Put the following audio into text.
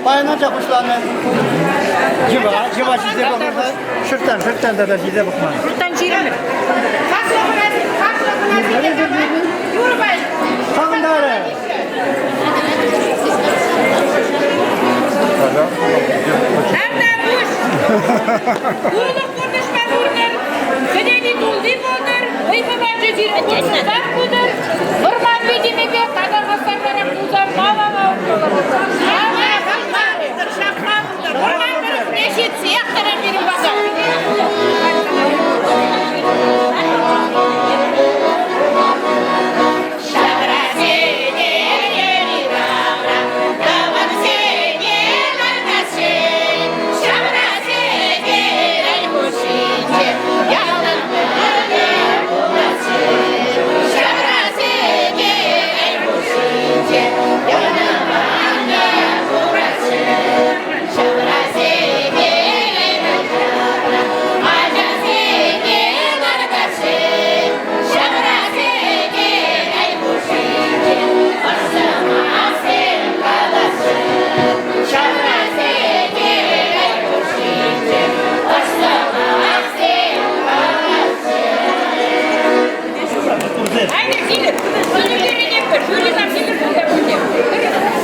Bayınca kuşlarını civa size bakırsa şırttan da size bakma. Şırttan çiğrenir. Kalkın da öyle. Nereden kuş? Kuyruk konuşma vurdur. Gıdeli duldi budur. Uyku bence ciğer kursuzlar budur. Orman bildiğimi bir kadar hasarlara kuzar mağlama olur. Orman kırık neşit siyah tarafının bakar.